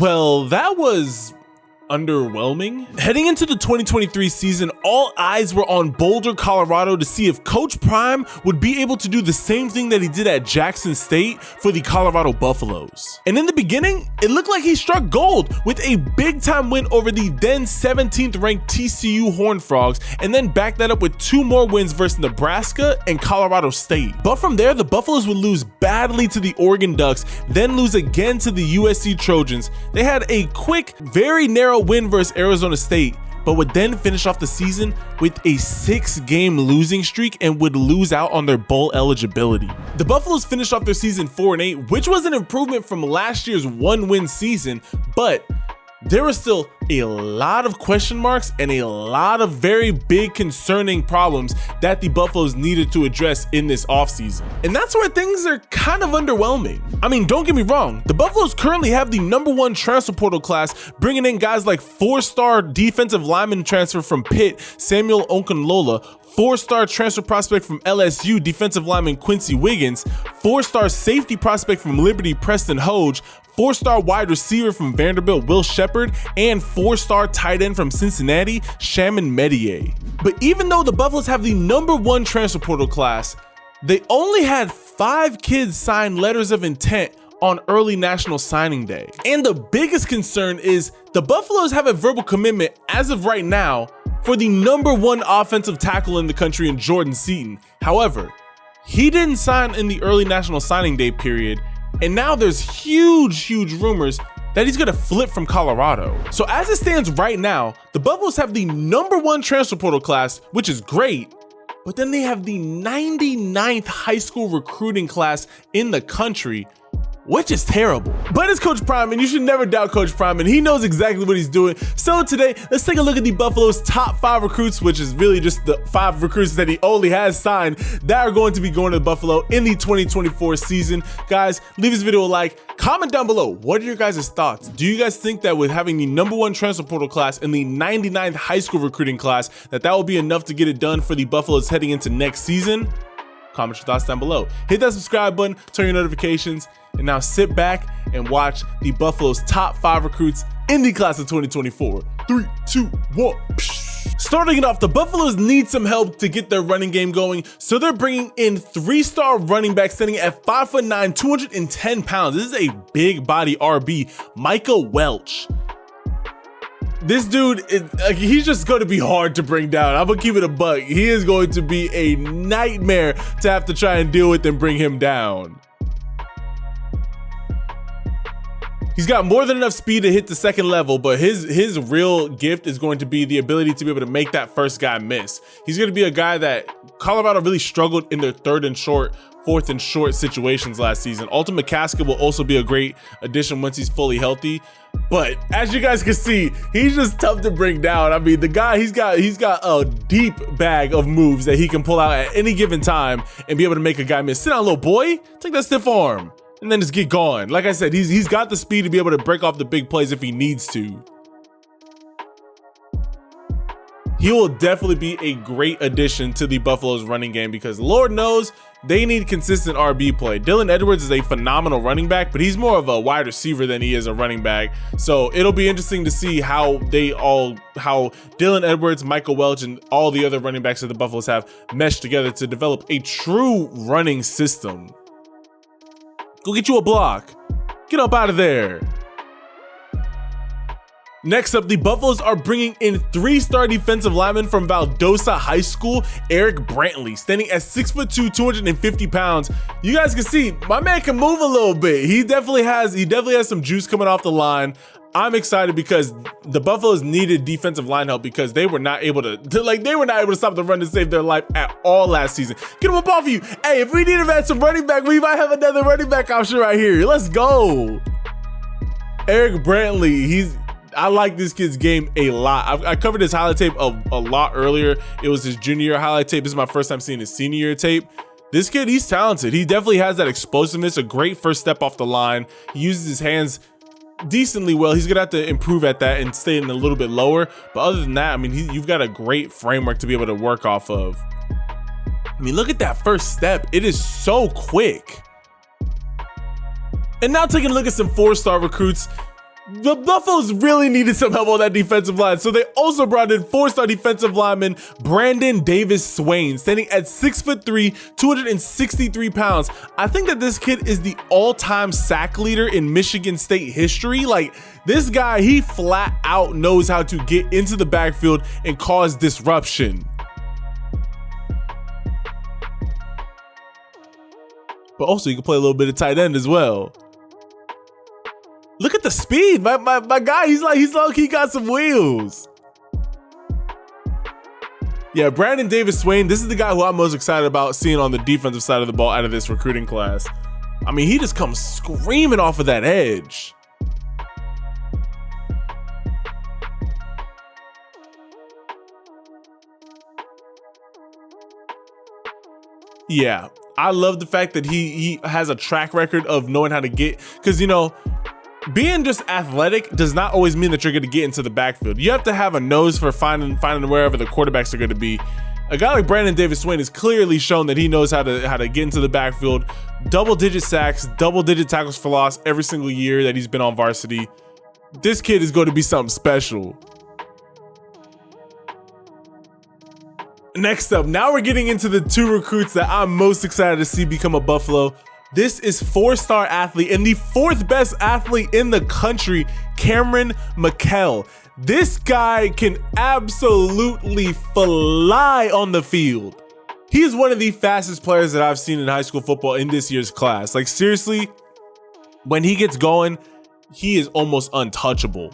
Well, that was underwhelming. Heading into the 2023 season, all eyes were on Boulder, Colorado to see if Coach Prime would be able to do the same thing that he did at Jackson State for the Colorado Buffaloes. And in the beginning, it looked like he struck gold with a big time win over the then 17th ranked TCU Horned Frogs, and then backed that up with 2 more wins versus Nebraska and Colorado State. But from there, the Buffaloes would lose badly to the Oregon Ducks, then lose again to the USC Trojans. They had a quick, very narrow win versus Arizona State, but would then finish off the season with a 6-game losing streak and would lose out on their bowl eligibility. The Buffaloes finished off their season 4-8, which was an improvement from last year's 1-win season, but there were still a lot of question marks and a lot of very big concerning problems that the Buffaloes needed to address in this offseason. And that's where things are kind of underwhelming. I mean, don't get me wrong, the Buffaloes currently have the #1 transfer portal class, bringing in guys like 4-star defensive lineman transfer from Pitt, Samuel Okunlola, 4-star transfer prospect from LSU, defensive lineman Quincy Wiggins, 4-star safety prospect from Liberty, Preston Hoge, 4-star wide receiver from Vanderbilt, Will Shepard, and 4-star tight end from Cincinnati, Shaman Medier. But even though the Buffaloes have the #1 transfer portal class, they only had 5 kids sign letters of intent on early National Signing Day. And the biggest concern is the Buffaloes have a verbal commitment as of right now for the #1 offensive tackle in the country in Jordan Seaton. However, he didn't sign in the early National Signing Day period, and now there's huge rumors that he's gonna flip from Colorado. So as it stands right now, the Buffaloes have the #1 transfer portal class, which is great, but then they have the 99th high school recruiting class in the country, which is terrible. But it's Coach Prime, and you should never doubt Coach Prime, and he knows exactly what he's doing. So today, let's take a look at the Buffalo's top 5 recruits, which is really just the 5 recruits that he only has signed that are going to be going to Buffalo in the 2024 season. Guys, leave this video a like, comment down below. What are your guys' thoughts? Do you guys think that with having the #1 transfer portal class and the 99th high school recruiting class, that will be enough to get it done for the Buffaloes heading into next season? Comment your thoughts down below. Hit that subscribe button, turn your notifications, and now sit back and watch the Buffalo's top 5 recruits in the class of 2024. 3, 2, 1. Starting it off, the Buffaloes need some help to get their running game going, so they're bringing in 3-star running back standing at 5'9", 210 pounds. This is a big body RB, Micah Welch. This dude, he's just going to be hard to bring down. I'm going to keep it a buck. He is going to be a nightmare to have to try and deal with and bring him down. He's got more than enough speed to hit the second level, but his real gift is going to be the ability to be able to make that first guy miss. He's going to be a guy that Colorado really struggled in their 3rd and short, 4th and short situations last season. Alton McCaskill will also be a great addition once he's fully healthy. But as you guys can see, he's just tough to bring down. I mean, the guy, he's got a deep bag of moves that he can pull out at any given time and be able to make a guy miss. Sit down, little boy. Take that stiff arm. And then just get going. Like I said, he's got the speed to be able to break off the big plays if he needs to. He will definitely be a great addition to the Buffalo's running game because Lord knows they need consistent RB play. Dylan Edwards is a phenomenal running back, but he's more of a wide receiver than he is a running back. So it'll be interesting to see how Dylan Edwards, Michael Welch, and all the other running backs that the Buffaloes have meshed together to develop a true running system. Go get you a block. Get up out of there. Next up, the Buffaloes are bringing in 3-star defensive lineman from Valdosta High School, Eric Brantley, standing at 6'2", 250 pounds. You guys can see my man can move a little bit. He definitely has some juice coming off the line. I'm excited because the Buffaloes needed defensive line help because they were not able to stop the run to save their life at all last season. Get him up off of you. Hey, if we need to add some running back, we might have another running back option right here. Let's go. Eric Brantley, I like this kid's game a lot. I covered his highlight tape a lot earlier. It was his junior year highlight tape. This is my first time seeing his senior year tape. This kid, he's talented. He definitely has that explosiveness, a great first step off the line. He uses his hands decently well. He's gonna have to improve at that and stay in a little bit lower. But other than that, I mean, you've got a great framework to be able to work off of. I mean, look at that first step. It is so quick. And now taking a look at some 4-star recruits. The Buffaloes really needed some help on that defensive line, so they also brought in 4-star defensive lineman Brandon Davis-Swain, standing at 6'3", 263 pounds. I think that this kid is the all-time sack leader in Michigan State history. Like, this guy, he flat out knows how to get into the backfield and cause disruption. But also, you can play a little bit of tight end as well. Look at the speed, my guy. He's low-key got some wheels. Yeah, Brandon Davis-Swain. This is the guy who I'm most excited about seeing on the defensive side of the ball out of this recruiting class. I mean, he just comes screaming off of that edge. Yeah, I love the fact that he has a track record of knowing how to get, because, you know, being just athletic does not always mean that you're going to get into the backfield. You have to have a nose for finding wherever the quarterbacks are going to be. A guy like Brandon Davis-Swain has clearly shown that he knows how to get into the backfield. Double-digit sacks, double-digit tackles for loss every single year that he's been on varsity. This kid is going to be something special. Next up, now we're getting into the two recruits that I'm most excited to see become a Buffalo. This is 4-star athlete and the 4th best athlete in the country, Cameron McKell. This guy can absolutely fly on the field. He is one of the fastest players that I've seen in high school football in this year's class. Like, seriously, when he gets going, he is almost untouchable.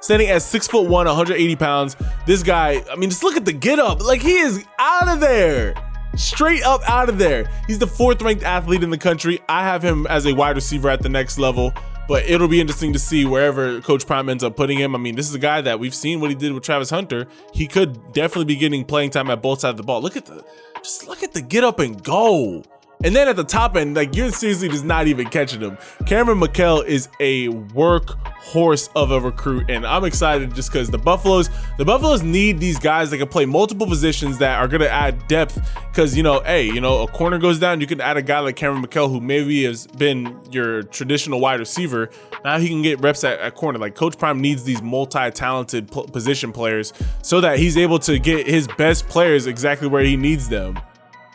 Standing at 6'1", 180 pounds, this guy, I mean, just look at the get up. Like, he is out of there. Straight up out of there. He's the 4th ranked athlete in the country. I have him as a wide receiver at the next level, but it'll be interesting to see wherever Coach Prime ends up putting him. I mean, this is a guy that we've seen what he did with Travis Hunter. He could definitely be getting playing time at both sides of the ball. Just look at the get up and go. And then at the top end, like, you're seriously just not even catching him. Cameron McKell is a workhorse of a recruit, and I'm excited just because the Buffaloes need these guys that can play multiple positions that are going to add depth. Because, you know, hey, you know, a corner goes down, you can add a guy like Cameron McKell who maybe has been your traditional wide receiver. Now he can get reps at corner. Like, Coach Prime needs these multi-talented position players so that he's able to get his best players exactly where he needs them.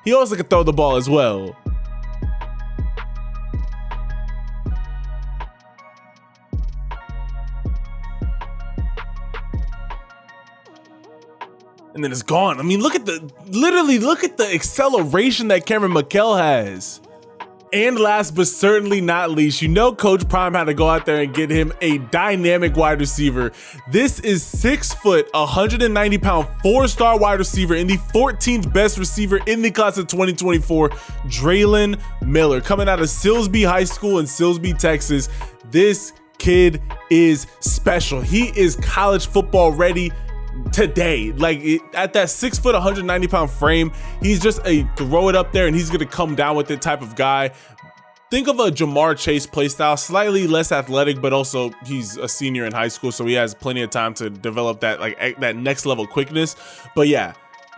He also can throw the ball as well. And then it's gone. I mean, literally look at the acceleration that Cameron McKell has. And last but certainly not least, you know Coach Prime had to go out there and get him a dynamic wide receiver. This is 6 foot, 190 pound, 4-star wide receiver and the 14th best receiver in the class of 2024, Drayen Miller, coming out of Silsbee High School in Silsbee, Texas. This kid is special. He is college football ready today. Like, at that 6 foot, 190 pound frame, he's just a throw it up there and he's gonna come down with it type of guy. Think of a Jamar Chase playstyle, slightly less athletic, but also he's a senior in high school, so he has plenty of time to develop that, like, that next level quickness. But yeah,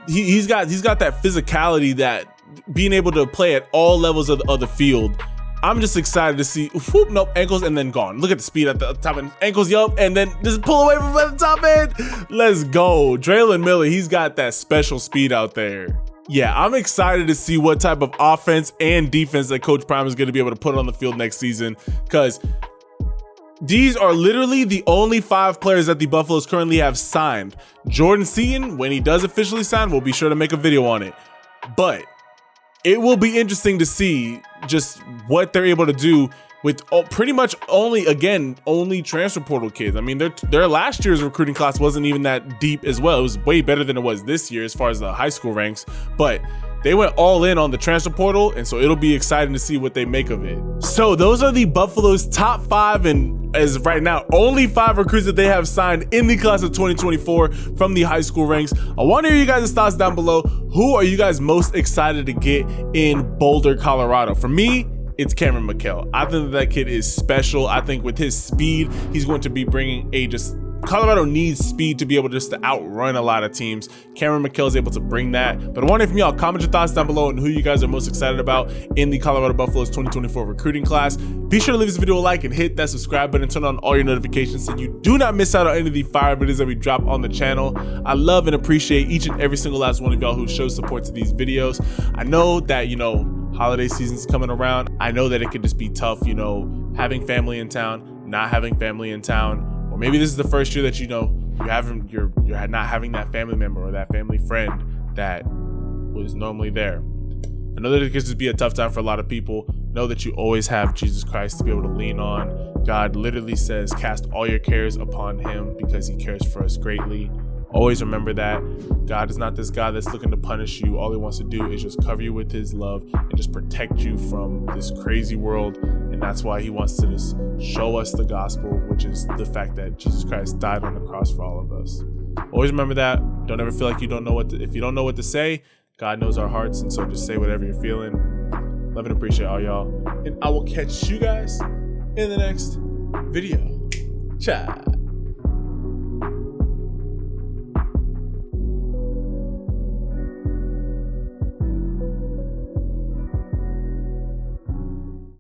he's got that physicality, that being able to play at all levels of the field. I'm just excited to see. Whoop, nope, ankles, and then gone. Look at the speed at the top end. Ankles, yup, and then just pull away from the top end. Let's go. Drayen Miller, he's got that special speed out there. Yeah, I'm excited to see what type of offense and defense that Coach Prime is going to be able to put on the field next season, because these are literally the only 5 players that the Buffaloes currently have signed. Jordan Seaton, when he does officially sign, we'll be sure to make a video on it. But it will be interesting to see just what they're able to do with pretty much only transfer portal kids. I mean, their last year's recruiting class wasn't even that deep as well. It was way better than it was this year as far as the high school ranks, but they went all in on the transfer portal, and so it'll be exciting to see what they make of it. So those are the Buffalo's top 5, and as of right now, only 5 recruits that they have signed in the class of 2024 from the high school ranks. I want to hear you guys' thoughts down below. Who are you guys most excited to get in Boulder, Colorado? For me, it's Cameron McKell. I think that kid is special. I think with his speed, he's going to be bringing a just Colorado needs speed to be able just to outrun a lot of teams. Cameron McHale is able to bring that. But I want to hear from y'all. Comment your thoughts down below and who you guys are most excited about in the Colorado Buffaloes 2024 recruiting class. Be sure to leave this video a like and hit that subscribe button and turn on all your notifications so you do not miss out on any of the fire videos that we drop on the channel. I love and appreciate each and every single last one of y'all who shows support to these videos. I know that, you know, holiday season's coming around. I know that it could just be tough, you know, having family in town, not having family in town, or maybe this is the first year that, you know, you're not having that family member or that family friend that was normally there. I know that it could just be a tough time for a lot of people. Know that you always have Jesus Christ to be able to lean on. God literally says, cast all your cares upon him because he cares for us greatly. Always remember that. God is not this God that's looking to punish you. All he wants to do is just cover you with his love and just protect you from this crazy world. And that's why he wants to just show us the gospel, which is the fact that Jesus Christ died on the cross for all of us. Always remember that. Don't ever feel like you don't know if you don't know what to say, God knows our hearts, and so just say whatever you're feeling. Love and appreciate all y'all. And I will catch you guys in the next video. Ciao.